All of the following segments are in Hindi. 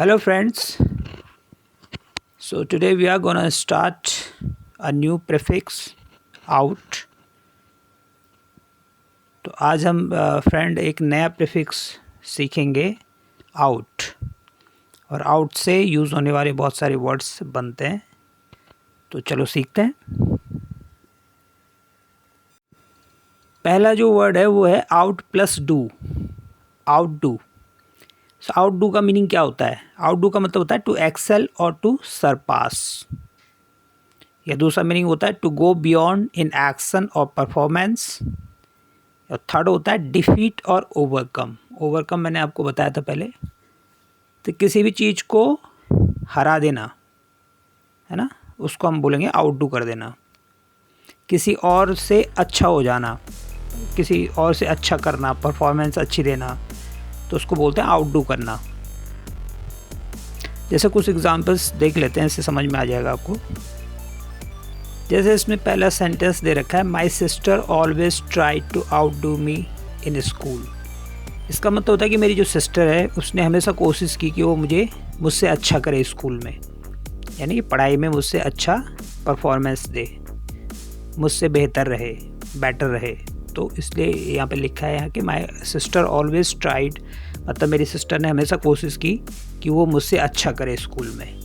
Hello friends, so today we are gonna start a new prefix out। तो आज हम फ्रेंड एक नया प्रीफिक्स सीखेंगे आउट। और आउट से यूज़ होने वाले बहुत सारे वर्ड्स बनते हैं, तो चलो सीखते हैं। पहला जो वर्ड है वो है out plus do, outdo. Outdo का मीनिंग क्या होता है? आउट डू का मतलब होता है टू एक्सेल और टू सरपास। या दूसरा मीनिंग होता है to go beyond in action और परफॉर्मेंस। और थर्ड होता है डिफीट और ओवरकम। ओवरकम मैंने आपको बताया था पहले, तो किसी भी चीज़ को हरा देना है ना, उसको हम बोलेंगे आउट डू कर देना। किसी और से अच्छा हो जाना, किसी और से अच्छा करना, परफॉर्मेंस अच्छी देना, तो उसको बोलते हैं आउट डू करना। जैसे कुछ एग्जांपल्स देख लेते हैं, इससे समझ में आ जाएगा आपको। जैसे इसमें पहला सेंटेंस दे रखा है, my sister always try to outdo me in school. इसका मतलब होता है कि मेरी जो सिस्टर है उसने हमेशा कोशिश की कि वो मुझसे अच्छा करे स्कूल में, यानी कि पढ़ाई में मुझसे अच्छा परफॉर्मेंस दे, मुझसे बेहतर रहे, बेटर रहे। तो इसलिए यहाँ पे लिखा है कि माई सिस्टर ऑलवेज ट्राइड, मतलब मेरी सिस्टर ने हमेशा कोशिश की कि वो मुझसे अच्छा करे स्कूल में।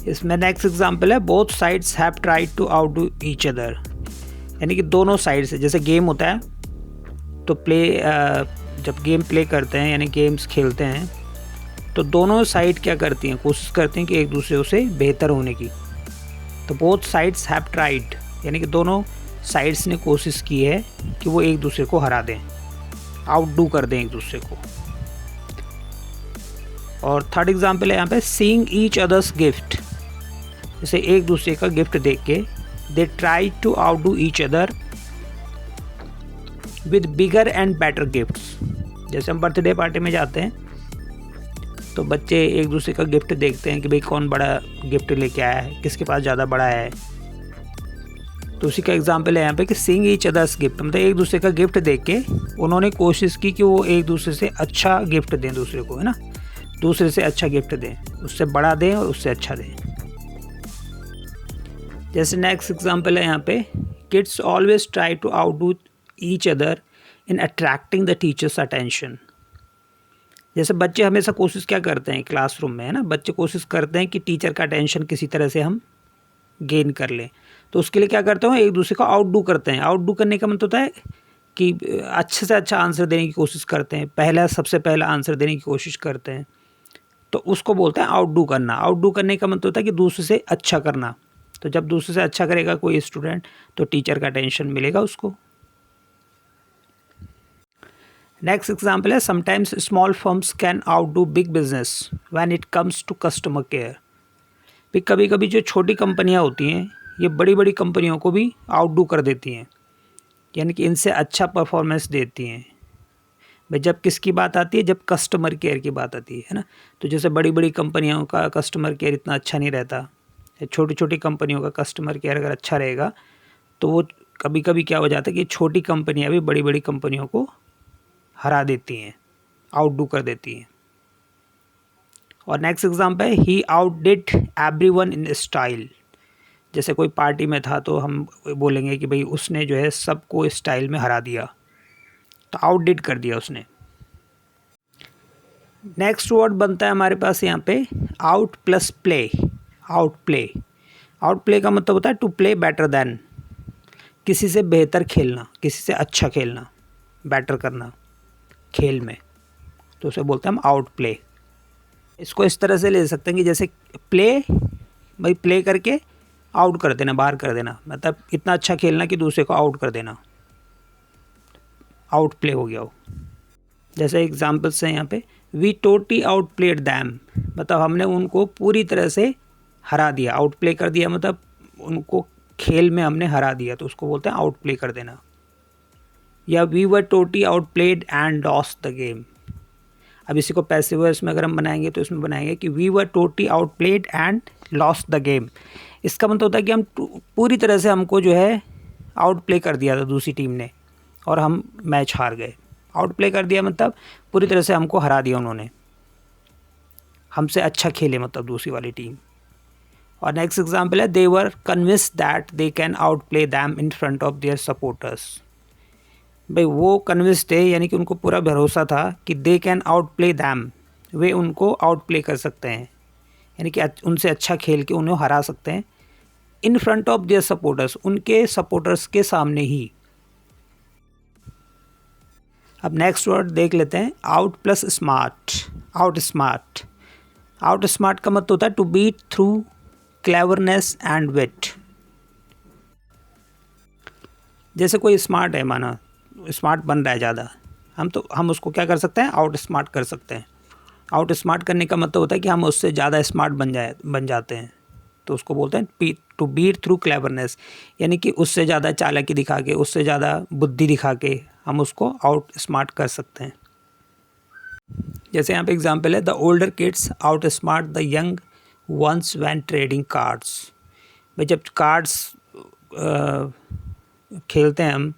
इसमें नेक्स्ट एग्जांपल है, both sides have tried to outdo each other. यानी कि दोनों साइड से, जैसे गेम होता है तो जब गेम प्ले करते हैं यानी गेम्स खेलते हैं, तो दोनों साइड क्या करती हैं, कोशिश करती हैं कि एक दूसरे से बेहतर होने की। तो बोथ साइड्स हैव ट्राइड, यानी कि दोनों साइड्स ने कोशिश की है कि वो एक दूसरे को हरा दें, आउट डू कर दें एक दूसरे को। और थर्ड एग्जांपल है यहाँ पे, सीइंग ईच अदर्स गिफ्ट। जैसे एक दूसरे का गिफ्ट देख के they try to outdo each other with bigger and better gifts. जैसे हम बर्थडे पार्टी में जाते हैं तो बच्चे एक दूसरे का गिफ्ट देखते हैं कि भाई कौन बड़ा गिफ्ट लेके आया है, किसके पास ज़्यादा बड़ा है। तो उसी का एग्जांपल है यहाँ पे कि सीइंग ईच अदर्स गिफ्ट, मतलब एक दूसरे का गिफ्ट देख के उन्होंने कोशिश की कि वो एक दूसरे से अच्छा गिफ्ट दें दूसरे को, है ना, दूसरे से अच्छा गिफ्ट दें, उससे बड़ा दें और उससे अच्छा दें। जैसे नेक्स्ट एग्जांपल है यहाँ पे, kids always try to outdo each other in attracting the teacher's attention. जैसे बच्चे हमेशा कोशिश क्या करते हैं क्लासरूम में, है ना, बच्चे कोशिश करते हैं कि टीचर का अटेंशन किसी तरह से हम गेन कर लें। तो उसके लिए क्या करते हैं, एक दूसरे को आउट डू करते हैं। आउट डू करने का मतलब होता है कि अच्छे से अच्छा आंसर देने की कोशिश करते हैं, सबसे पहला आंसर देने की कोशिश करते हैं। तो उसको बोलते हैं आउट डू करना। आउट डू करने का मतलब होता है कि दूसरे से अच्छा करना। तो जब दूसरे से अच्छा करेगा कोई स्टूडेंट तो टीचर का अटेंशन मिलेगा उसको। नेक्स्ट एग्जाम्पल है, sometimes small firms can outdo big business when it comes to customer care. भी कभी कभी जो छोटी कंपनियां होती हैं ये बड़ी बड़ी कंपनियों को भी आउट डू कर देती हैं, यानी कि इनसे अच्छा परफॉर्मेंस देती हैं। भाई जब किसकी बात आती है, जब कस्टमर केयर की बात आती है ना, तो जैसे बड़ी बड़ी कंपनियों का कस्टमर केयर इतना अच्छा नहीं रहता, छोटी छोटी कंपनियों का कस्टमर केयर अगर अच्छा रहेगा तो वो कभी कभी क्या हो जाता है कि छोटी कंपनियां भी बड़ी बड़ी कंपनियों को हरा देती हैं, आउट डू कर देती हैं। और नेक्स्ट एग्जाम्पल है, ही आउटडिड एवरीवन इन स्टाइल। जैसे कोई पार्टी में था तो हम बोलेंगे कि भाई उसने जो है सबको स्टाइल में हरा दिया, तो आउटडिड कर दिया उसने। नेक्स्ट वर्ड बनता है हमारे पास यहाँ पे out plus play, out play. Out play का मतलब होता है टू प्ले बेटर देन, किसी से बेहतर खेलना, किसी से अच्छा खेलना, बेटर करना खेल में, तो उसे बोलते हैं हम आउट प्ले। इसको इस तरह से ले सकते हैं कि जैसे प्ले, भाई प्ले करके आउट कर देना, बाहर कर देना, मतलब इतना अच्छा खेलना कि दूसरे को आउट कर देना, आउट प्ले हो गया वो। जैसे एग्जांपल्स हैं यहाँ पे, we totally outplayed them, मतलब हमने उनको पूरी तरह से हरा दिया, आउट प्ले कर दिया, मतलब उनको खेल में हमने हरा दिया, तो उसको बोलते हैं आउट प्ले कर देना। या we were totally outplayed and lost the game. अब इसी को पैसिव वॉइस में अगर हम बनाएंगे तो इसमें बनाएंगे कि we were totally outplayed and lost the game. इसका मतलब होता है कि हम पूरी तरह से, हमको जो है आउट प्ले कर दिया था दूसरी टीम ने और हम मैच हार गए। आउट प्ले कर दिया मतलब पूरी तरह से हमको हरा दिया उन्होंने। हमसे अच्छा खेले मतलब दूसरी वाली टीम। और नेक्स्ट एग्जाम्पल है they were convinced that they can outplay them in front of their supporters. भाई वो कन्विंस्ड थे यानी कि उनको पूरा भरोसा था कि they can outplay them, वे उनको आउट प्ले कर सकते हैं यानी कि उनसे अच्छा खेल के उन्हें हरा सकते हैं। In front of their supporters, उनके सपोर्टर्स के सामने ही। अब नेक्स्ट वर्ड देख लेते हैं, out plus smart. Outsmart, outsmart का मतलब होता है to beat through cleverness and wit. जैसे कोई स्मार्ट है, माना स्मार्ट बन रहा है ज़्यादा, हम उसको क्या कर सकते हैं, आउट स्मार्ट कर सकते हैं। आउट स्मार्ट करने का मतलब होता है कि हम उससे ज़्यादा स्मार्ट बन जाते हैं, तो उसको बोलते हैं टू बीट थ्रू क्लेवरनेस, यानी कि उससे ज़्यादा चालाकी दिखा के, उससे ज़्यादा बुद्धि दिखा के हम उसको आउट स्मार्ट कर सकते हैं। जैसे यहाँ पे एग्जांपल है, the older kids out smart the young ones when trading cards. भाई जब कार्ड्स खेलते हैं हम,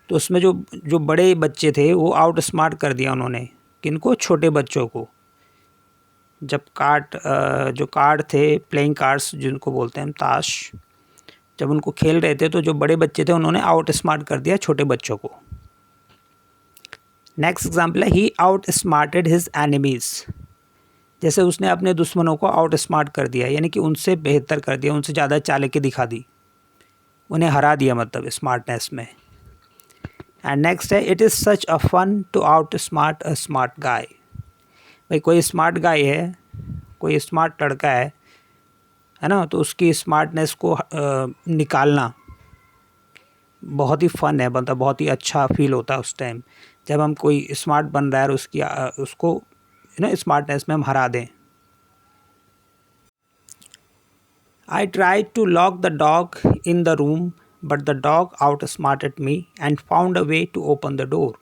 तो उसमें जो बड़े बच्चे थे वो आउट स्मार्ट कर दिया उन्होंने, किनको, छोटे बच्चों को। जब जो कार्ड थे, प्लेइंग कार्ड्स जिनको बोलते हैं हम, ताश, जब उनको खेल रहे थे तो जो बड़े बच्चे थे उन्होंने आउट स्मार्ट कर दिया छोटे बच्चों को। नेक्स्ट एग्जाम्पल है, ही आउट स्मार्टेड हिज एनिमीज़। जैसे उसने अपने दुश्मनों को आउट स्मार्ट कर दिया, यानी कि उनसे बेहतर कर दिया, उनसे ज़्यादा चालाकी दिखा दी, उन्हें हरा दिया मतलब स्मार्टनेस में। एंड नेक्स्ट है, it is such a fun to outsmart a smart guy. भाई कोई स्मार्ट गाय है, कोई स्मार्ट लड़का है ना, तो उसकी स्मार्टनेस को निकालना बहुत ही फ़न है, मतलब बहुत ही अच्छा फील होता है उस टाइम जब हम कोई स्मार्ट बन रहा है और उसको स्मार्टनेस में हम हरा दें। I try to lock the dog in the room but the dog outsmarted me and found a way to open the door.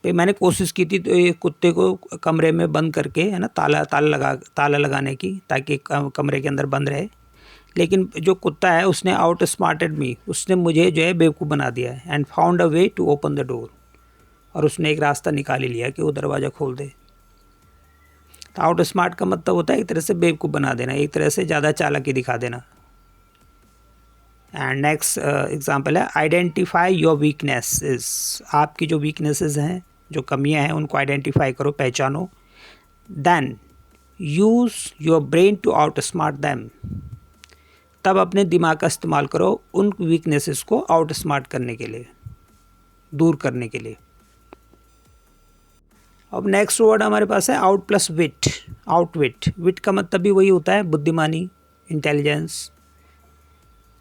भाई मैंने कोशिश की थी तो ये कुत्ते को कमरे में बंद करके, है ना, ताला लगाने की, ताकि कमरे के अंदर बंद रहे, लेकिन जो कुत्ता है उसने आउट स्मार्टेड मी, उसने मुझे जो है बेवकूफ़ बना दिया है। And found a way to open the door, और उसने एक रास्ता निकाल ही लिया कि वो दरवाज़ा खोल दे। तो आउट स्मार्ट का मतलब होता है एक तरह से बेवकूफ़ बना देना, एक तरह से ज़्यादा चालाकी दिखा देना। एंड नेक्स्ट एग्जांपल है, आइडेंटिफाई योर वीकनेसेस। आपकी जो वीकनेसेस हैं, जो कमियां हैं, उनको आइडेंटिफाई करो, पहचानो। Then use your brain to outsmart them. तब अपने दिमाग का इस्तेमाल करो उन वीकनेसेस को आउट स्मार्ट करने के लिए, दूर करने के लिए। अब नेक्स्ट वर्ड हमारे पास है आउट प्लस विट। आउटविट, विट का मतलब भी वही होता है, बुद्धिमानी, इंटेलिजेंस।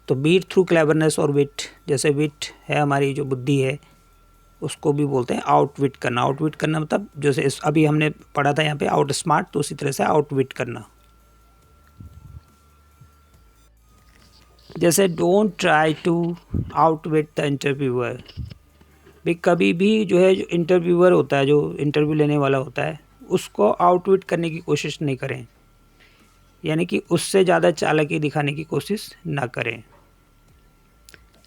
तो बीट थ्रू क्लेवरनेस और विट, जैसे विट है हमारी जो बुद्धि है, उसको भी बोलते हैं आउटविट करना। आउटविट करना मतलब जैसे अभी हमने पढ़ा था यहाँ पे आउट स्मार्ट, तो उसी तरह से आउटविट करना। जैसे don't try to outwit the interviewer. भाई कभी भी जो है, जो इंटरव्यूअर होता है, जो इंटरव्यू लेने वाला होता है, उसको आउटविट करने की कोशिश नहीं करें, यानी कि उससे ज़्यादा चालाकी दिखाने की कोशिश ना करें।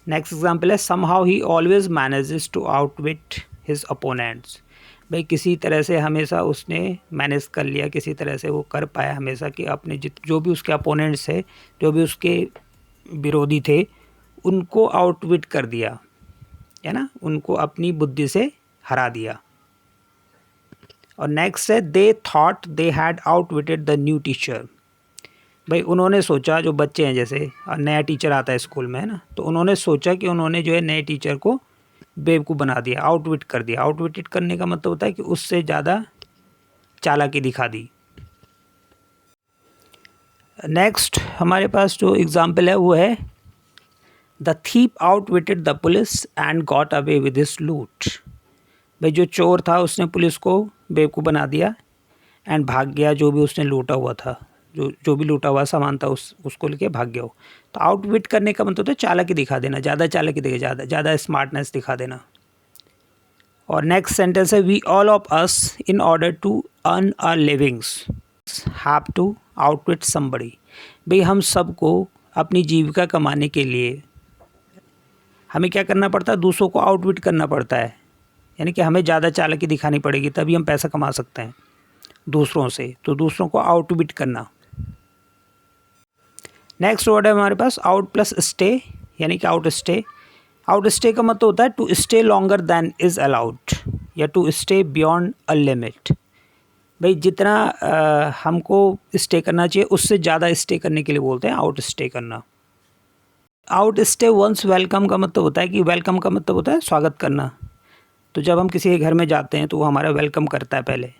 नेक्स्ट एग्जाम्पल है, somehow he always manages to outwit his opponents. भाई किसी तरह से हमेशा उसने मैनेज कर लिया, किसी तरह से वो कर पाया हमेशा कि अपने जो भी उसके अपोनेंट्स थे, जो भी उसके विरोधी थे, उनको आउटविट कर दिया, है ना, उनको अपनी बुद्धि से हरा दिया। और नेक्स्ट है, they thought they had आउटविटेड the new teacher. भाई उन्होंने सोचा, जो बच्चे हैं जैसे नया टीचर आता है स्कूल में, है ना, तो उन्होंने सोचा कि उन्होंने जो है नए टीचर को बेवकूफ़ बना दिया, आउटविट कर दिया। आउटविटेड करने का मतलब होता है कि उससे ज़्यादा चालाकी दिखा दी। नेक्स्ट हमारे पास जो एग्जाम्पल है वो है, the thief आउटविटेड the police and got away with his लूट। भाई जो चोर था उसने पुलिस को बेवकूफ़ बना दिया एंड भाग गया, जो भी उसने लूटा हुआ था, जो भी लूटा हुआ सामान था उसको लेके भाग गया हो। तो आउटविट करने का मतलब होता है चालाकी दिखा देना, ज़्यादा चालाकी दिखा, ज़्यादा स्मार्टनेस दिखा देना। और नेक्स्ट सेंटेंस है, we all of us in order to earn a livings have to outwit somebody. भाई हम सबको अपनी जीविका कमाने के लिए हमें क्या करना पड़ता है, दूसरों को आउटविट करना पड़ता है, यानी कि हमें ज़्यादा चालाकी दिखानी पड़ेगी, तभी हम पैसा कमा सकते हैं। दूसरों से, तो दूसरों को आउटविट करना। नेक्स्ट वर्ड है हमारे पास आउट प्लस स्टे, यानी कि आउट स्टे। आउट स्टे का मतलब होता है to stay longer than is allowed या to stay beyond a limit. भाई जितना हमको स्टे करना चाहिए उससे ज़्यादा स्टे करने के लिए बोलते हैं आउट स्टे करना। आउट स्टे वंस वेलकम का मतलब होता है कि वेलकम का मतलब होता है स्वागत करना। तो जब हम किसी के घर में जाते हैं तो वो हमारा वेलकम करता है पहले।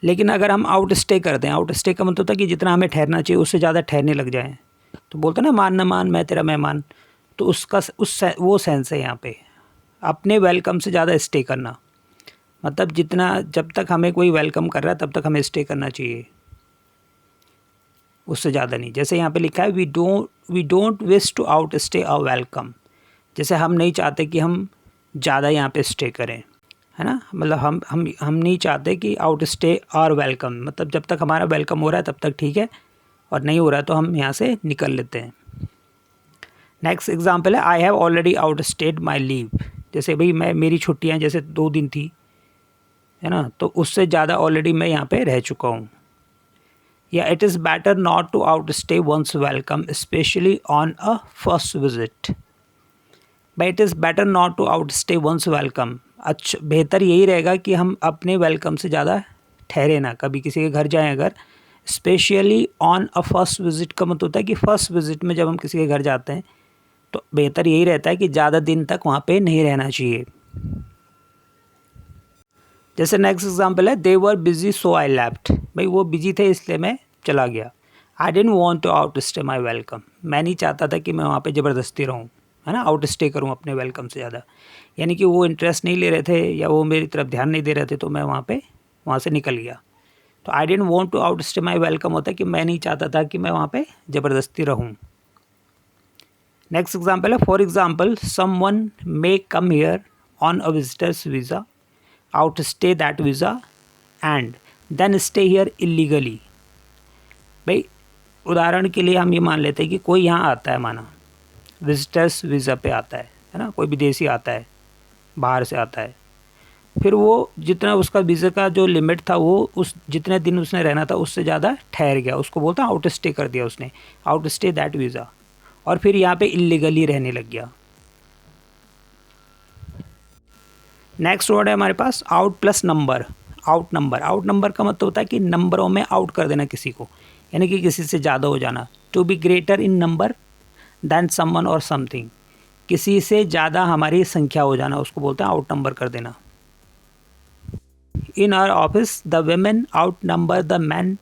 लेकिन अगर हम आउट स्टे करते हैं, आउट स्टे का मतलब होता है कि जितना हमें ठहरना चाहिए उससे ज़्यादा ठहरने लग जाएं, तो बोलते हैं ना मान न मान मैं तेरा मेहमान, तो उसका वो सेंस है यहाँ पे, अपने वेलकम से ज़्यादा स्टे करना। मतलब जितना, जब तक हमें कोई वेलकम कर रहा है तब तक हमें स्टे करना चाहिए, उससे ज़्यादा नहीं। जैसे यहाँ पे लिखा है we don't wish to outstay a welcome, जैसे हम नहीं चाहते कि हम ज़्यादा यहाँ पे स्टे करें, है ना। मतलब हम नहीं चाहते कि आउट स्टे और वेलकम, मतलब जब तक हमारा वेलकम हो रहा है तब तक ठीक है, और नहीं हो रहा है तो हम यहाँ से निकल लेते हैं। नेक्स्ट एग्जांपल है I have already outstayed my leave. जैसे भाई मेरी छुट्टियाँ जैसे 2 दिन थी, है ना, तो उससे ज़्यादा ऑलरेडी मैं यहाँ पे रह चुका हूँ। या it is better not to outstay one's welcome especially on a first visit. भाई it is better not to outstay one's welcome, अच्छा बेहतर यही रहेगा कि हम अपने वेलकम से ज़्यादा ठहरे ना, कभी किसी के घर जाएं अगर, specially on a first visit का मतलब होता है कि फ़र्स्ट विज़िट में जब हम किसी के घर जाते हैं तो बेहतर यही रहता है कि ज़्यादा दिन तक वहाँ पे नहीं रहना चाहिए। जैसे नेक्स्ट एग्जांपल है they were busy so I left. भाई वो बिजी थे इसलिए मैं चला गया। I didn't want to outstay my welcome, मैं नहीं चाहता था कि मैं वहाँ पे ज़बरदस्ती रहूँ, है ना, आउट स्टे करूँ अपने वेलकम से ज़्यादा, यानी कि वो इंटरेस्ट नहीं ले रहे थे या वो मेरी तरफ ध्यान नहीं दे रहे थे, तो मैं वहाँ से निकल गया। तो I didn't want to outstay my welcome होता है कि मैं नहीं चाहता था कि मैं वहाँ पे ज़बरदस्ती रहूँ। नेक्स्ट एग्जांपल है for example someone may come here on a visitor's visa, outstay that visa and then stay here illegally. भाई उदाहरण के लिए हम ये मान लेते हैं कि कोई यहाँ आता है, माना विजिटर्स वीज़ा पे आता है ना, कोई विदेशी आता है, बाहर से आता है, फिर वो जितना उसका वीज़ा का जो लिमिट था वो उस जितने दिन उसने रहना था उससे ज़्यादा ठहर गया, उसको बोलता है आउट स्टे कर दिया उसने, आउट स्टे दैट वीज़ा, और फिर यहाँ पे इलीगली रहने लग गया। नेक्स्ट वर्ड है हमारे पास out plus number. Out number का मतलब होता है कि नंबरों में आउट कर देना किसी को, यानी कि किसी से ज़्यादा हो जाना। To be greater in number than someone और समथिंग, किसी से ज़्यादा हमारी संख्या हो जाना, उसको बोलते हैं आउट नंबर कर देना। In our office the women outnumber the men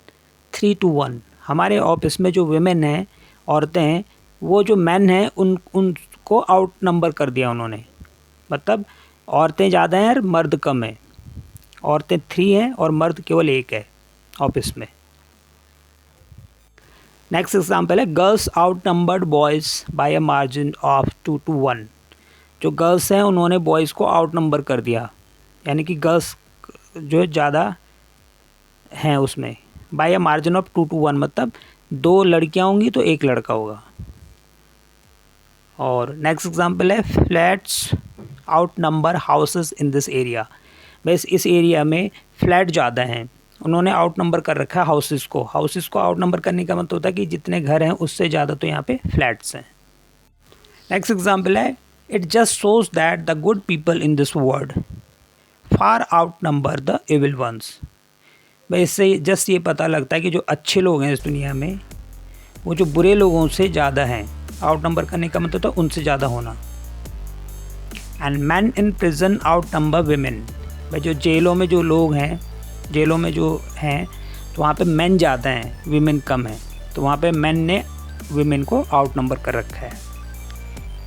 3-1। हमारे ऑफिस में जो वेमेन हैं, औरतें हैं, वो जो मैन हैं उनको आउट नंबर कर दिया उन्होंने, मतलब औरतें ज़्यादा हैं और मर्द कम है। औरतें 3 हैं और मर्द केवल 1 है ऑफिस में। नेक्स्ट एग्जांपल है girls outnumbered boys by a margin of 2-1। जो गर्ल्स हैं उन्होंने बॉयज़ को आउट नंबर कर दिया, यानी कि गर्ल्स जो ज़्यादा हैं उसमें, बाय अ मार्जिन ऑफ 2-1, मतलब 2 लड़कियां होंगी तो 1 लड़का होगा। और नेक्स्ट एग्जांपल है flats out number houses in this area. बस इस एरिया में फ्लैट ज़्यादा हैं, उन्होंने आउट नंबर कर रखा है हाउसेस को। हाउसेस को आउट नंबर करने का मतलब होता है कि जितने घर हैं उससे ज़्यादा तो यहाँ पे फ्लैट्स हैं। नेक्स्ट एग्जांपल है it just shows that the good people in this world far outnumber the evil ones. भाई इससे जस्ट ये पता लगता है कि जो अच्छे लोग हैं इस दुनिया में वो जो बुरे लोगों से ज़्यादा हैं। आउट नंबर करने का मतलब तो उनसे ज़्यादा होना। And man in prison out number women. भाई जो जेलों में जो लोग हैं, जेलों में जो हैं, तो वहाँ पे मैन ज़्यादा हैं, वीमेन कम है, तो वहाँ पे मैन ने वीमेन को आउट नंबर कर रखा है।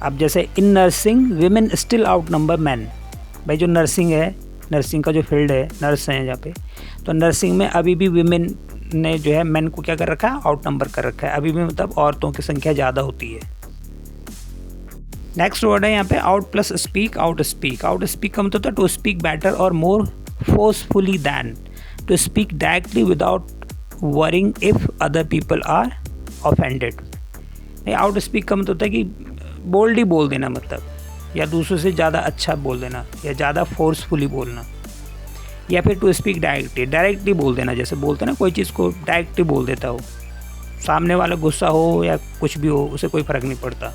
अब जैसे in nursing women still out number man. भाई जो नर्सिंग है, नर्सिंग का जो फील्ड है, नर्स हैं यहाँ पे, तो नर्सिंग में अभी भी वीमेन ने जो है मैन को क्या कर रखा है, आउट नंबर कर रखा है अभी भी, मतलब औरतों की संख्या ज़्यादा होती है। नेक्स्ट वर्ड है यहाँ पे out plus speak. Outspeak का मतलब होता है टू स्पीक बेटर और more forcefully than, to speak directly without worrying if other people are offended. Outspeak का मतलब होता है कि बोल्डली बोल देना, मतलब या दूसरों से ज़्यादा अच्छा बोल देना या ज़्यादा फोर्सफुली बोलना। या फिर टू स्पीक डायरेक्टली, डायरेक्टली बोल देना, जैसे बोलते हैं ना कोई चीज़ को डायरेक्टली बोल देता हो, सामने वाला गुस्सा हो या कुछ भी हो उसे कोई फ़र्क नहीं पड़ता।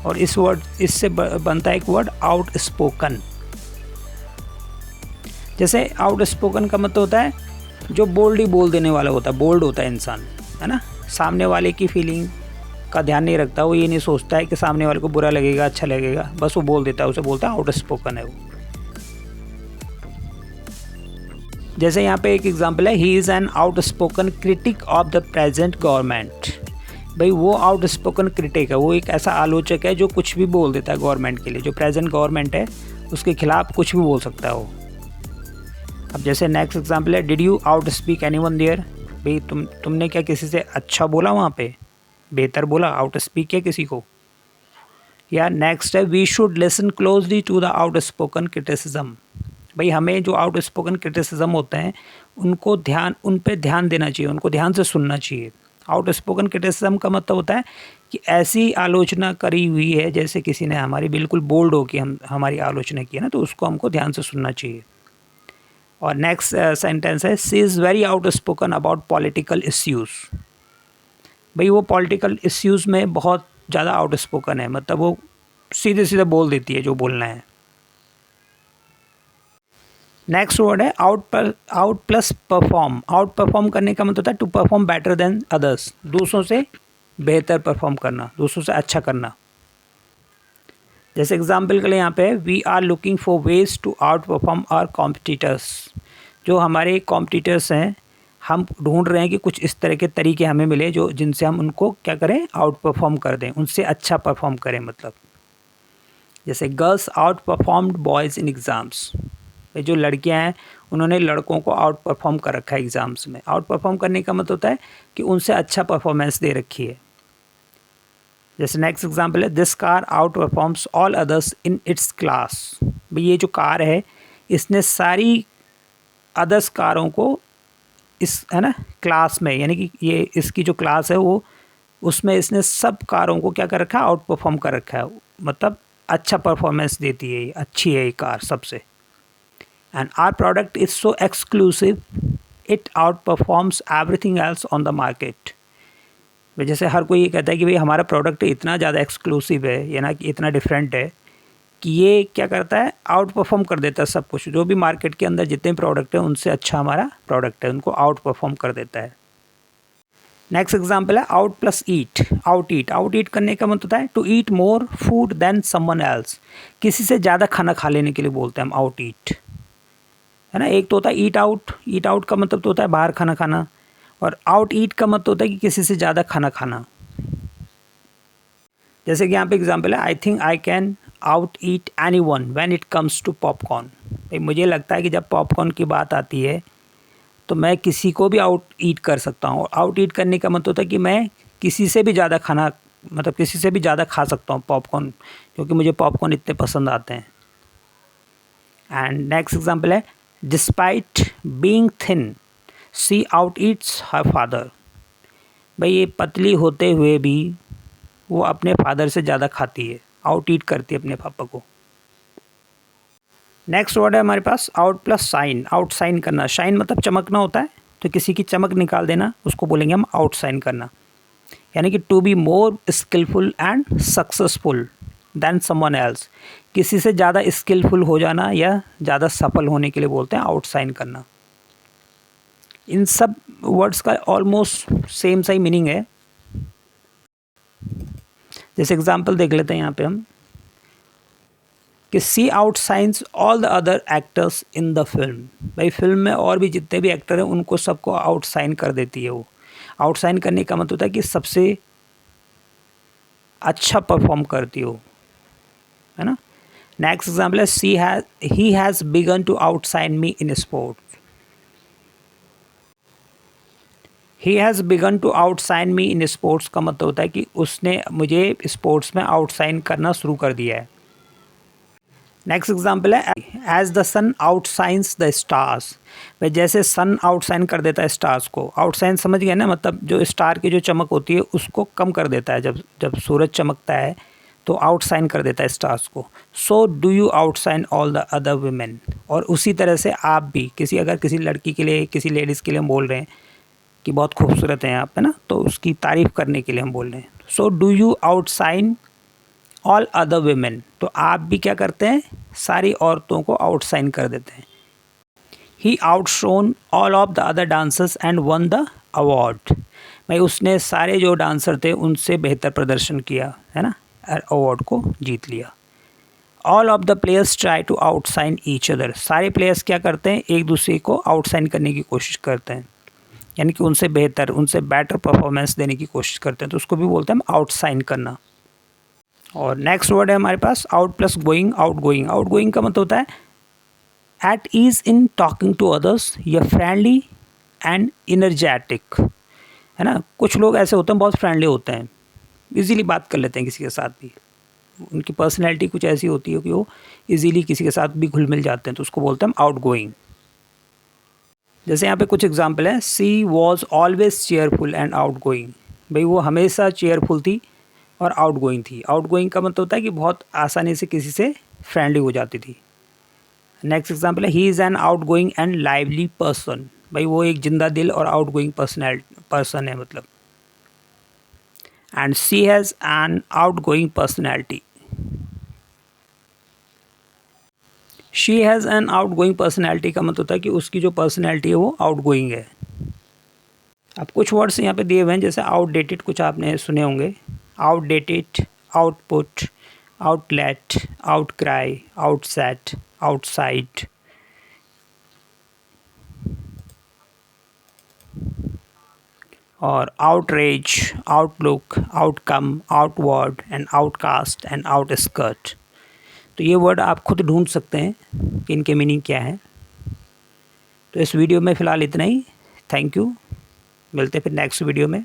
और इस वर्ड इससे बनता है एक वर्ड आउट स्पोकन। जैसे आउट स्पोकन का मतलब होता है जो बोल्डली बोल देने वाला होता है, बोल्ड होता है इंसान, है ना, सामने वाले की फीलिंग का ध्यान नहीं रखता, वो ये नहीं सोचता है कि सामने वाले को बुरा लगेगा अच्छा लगेगा, बस वो बोल देता है, उसे बोलता है आउट स्पोकन है वो। जैसे यहाँ पे एक एग्जांपल है, he is an out spoken critic of the present government. भाई वो आउट स्पोकन क्रिटिक है, वो एक ऐसा आलोचक है जो कुछ भी बोल देता है गवर्नमेंट के लिए, जो प्रेजेंट गवर्नमेंट है उसके खिलाफ कुछ भी बोल सकता है वो। अब जैसे नेक्स्ट एग्जांपल है, did you outspeak anyone there. भाई तुमने क्या किसी से अच्छा बोला वहाँ पे, बेहतर बोला, आउट स्पीक किया किसी को। या नेक्स्ट है, we should listen closely to the outspoken criticism. भाई हमें जो आउट स्पोकन क्रिटिसिज्म होते हैं उन पे ध्यान देना चाहिए, उनको ध्यान से सुनना चाहिए। आउट स्पोकन क्रिटिसिज्म का मतलब होता है कि ऐसी आलोचना करी हुई है जैसे किसी ने हमारी बिल्कुल बोल्ड हो कि हमारी आलोचना की है ना, तो उसको हमको ध्यान से सुनना चाहिए। और नेक्स्ट सेंटेंस है, she is very out spoken about political issues. भाई वो पॉलिटिकल इश्यूज़ में बहुत ज़्यादा आउट स्पोकन है, मतलब वो सीधे सीधे बोल देती है जो बोलना है। नेक्स्ट वर्ड है out plus perform. Outperform करने का मतलब होता है to perform better than others, दूसरों से बेहतर परफॉर्म करना, दूसरों से अच्छा करना। जैसे एग्जांपल के लिए यहाँ पे we are looking for ways to outperform our competitors. जो हमारे कॉम्पिटिटर्स हैं हम ढूंढ रहे हैं कि कुछ इस तरह के तरीके हमें मिले जो जिनसे हम उनको क्या करें, आउट परफॉर्म कर दें, उनसे अच्छा परफॉर्म करें। मतलब जैसे girls out performed boys in exams. जो लड़कियां हैं उन्होंने लड़कों को आउट परफॉर्म कर रखा है एग्ज़ाम्स में। आउट परफॉर्म करने का मतलब होता है कि उनसे अच्छा परफॉर्मेंस दे रखी है। जैसे नेक्स्ट एग्जांपल है, this car out performs all others in its class. भाई ये जो कार है इसने सारी अदर्स कारों को इस है ना क्लास में, यानी कि ये इसकी जो क्लास है वो उसमें इसने सब कारों को क्या कर रखा है, आउट परफॉर्म कर रखा है। मतलब अच्छा परफॉर्मेंस देती है, अच्छी है ये कार सबसे। And our product is so exclusive, it outperforms everything else on the market। जैसे हर कोई ये कहता है कि भाई हमारा प्रोडक्ट इतना ज़्यादा एक्सक्लूसिव है, या ना कि इतना डिफरेंट है कि ये क्या करता है, आउट परफॉर्म कर देता है सब कुछ। जो भी मार्केट के अंदर जितने प्रोडक्ट हैं उनसे अच्छा हमारा प्रोडक्ट है, उनको आउट परफॉर्म कर देता है। नेक्स्ट एग्जाम्पल है out plus eat. Outeat करने का मतलब होता है to eat more food than someone else. किसी से ज़्यादा खाना खा लेने के लिए बोलते हैं हम आउट ईट, है ना। एक तो होता है ईट आउट का मतलब तो होता है बाहर खाना खाना, और आउट ईट का मतलब होता है कि किसी से ज़्यादा खाना खाना। जैसे कि यहाँ पे एग्जांपल है, I think I can outeat anyone when it comes to popcorn. भाई मुझे लगता है कि जब पॉपकॉर्न की बात आती है तो मैं किसी को भी आउट ईट कर सकता हूँ। आउट ईट करने का मतलब होता है कि मैं किसी से भी ज़्यादा खाना, मतलब किसी से भी ज़्यादा खा सकता हूँ पॉपकॉर्न, क्योंकि मुझे पॉपकॉर्न इतने पसंद आते हैं। एंड नेक्स्ट एग्जांपल है, despite being thin she out Yeats her father. भाई ये पतली होते हुए भी वो अपने फादर से ज़्यादा खाती है, आउट ईट करती है अपने पापा को। नेक्स्ट वर्ड है हमारे पास out plus shine. Outshine करना, शाइन मतलब चमकना होता है, तो किसी की चमक निकाल देना उसको बोलेंगे हम आउट साइन करना। यानी कि to be more skilful and successful than someone else. किसी से ज़्यादा स्किलफुल हो जाना या ज़्यादा सफल होने के लिए बोलते हैं आउट साइन करना। इन सब वर्ड्स का ऑलमोस्ट सेम सा ही मीनिंग है। जैसे एग्जांपल देख लेते हैं यहाँ पे हम कि she outshines all the other actors in the film. भाई फिल्म में और भी जितने भी एक्टर हैं उनको सबको आउट साइन कर देती है वो। आउट साइन करने का मतलब होता है कि सबसे अच्छा परफॉर्म करती हो, है ना। नेक्स्ट एग्जाम्पल है, he has begun to outshine me in sports. He has begun to outshine me in sports का मतलब होता है कि उसने मुझे स्पोर्ट्स में आउटसाइन करना शुरू कर दिया है। नेक्स्ट एग्जाम्पल है, as the sun outshines the stars. भाई जैसे सन आउटसाइन कर देता है स्टार्स को। आउटसाइन समझ गए ना, मतलब जो स्टार की जो चमक होती है उसको कम कर देता है। जब सूरज चमकता है तो आउटसाइन कर देता है स्टार्स को। So do you outshine all the other women. और उसी तरह से आप भी अगर किसी लड़की के लिए, किसी लेडीज़ के लिए हम बोल रहे हैं कि बहुत खूबसूरत हैं आप, है ना, तो उसकी तारीफ़ करने के लिए हम बोल रहे हैं। So do you outshine all other women. तो आप भी क्या करते हैं, सारी औरतों को आउटसाइन कर देते हैं। He outshone all of the other dancers and won the award. भाई उसने सारे जो डांसर थे उनसे बेहतर प्रदर्शन किया, है ना, अवार्ड को जीत लिया। All of the players try to outshine each other. सारे प्लेयर्स क्या करते हैं, एक दूसरे को आउटसाइन करने की कोशिश करते हैं, यानी कि उनसे बेटर परफॉर्मेंस देने की कोशिश करते हैं, तो उसको भी बोलते हैं हम आउटसाइन करना। और नेक्स्ट वर्ड है हमारे पास out plus going, outgoing. Outgoing का मतलब होता है at ease in talking to others या फ्रेंडली एंड इनर्जेटिक, है ना। कुछ लोग ऐसे होते हैं बहुत फ्रेंडली होते हैं, इजीली बात कर लेते हैं किसी के साथ भी, उनकी पर्सनैलिटी कुछ ऐसी होती है कि वो इजीली किसी के साथ भी घुल मिल जाते हैं, तो उसको बोलते हैं हम आउट गोइंग। जैसे यहाँ पे कुछ एग्जांपल है, she was always cheerful and outgoing. भाई वो हमेशा चेयरफुल थी और आउट गोइंग थी। आउट गोइंग का मतलब होता है कि बहुत आसानी से किसी से फ्रेंडली हो जाती थी। नेक्स्ट एग्जांपल है, he is an out going and lively person. भाई वो एक जिंदा दिल और आउट गोइंग पर्सन है मतलब। And she has an out going personality. She has an out going personality का मतलब होता है कि उसकी जो पर्सनैलिटी है वो आउट गोइंग है। अब कुछ वर्ड्स यहाँ पे दिए हुए हैं, जैसे आउटडेटेड, कुछ आपने सुने होंगे, outdated, output, outlet, outcry, outset, outside. और outrage, outlook, outcome, outward and outcast and outskirt. तो ये वर्ड आप खुद ढूंढ सकते हैं कि इनके मीनिंग क्या है। तो इस वीडियो में फ़िलहाल इतना ही। थैंक यू, मिलते हैं फिर नेक्स्ट वीडियो में।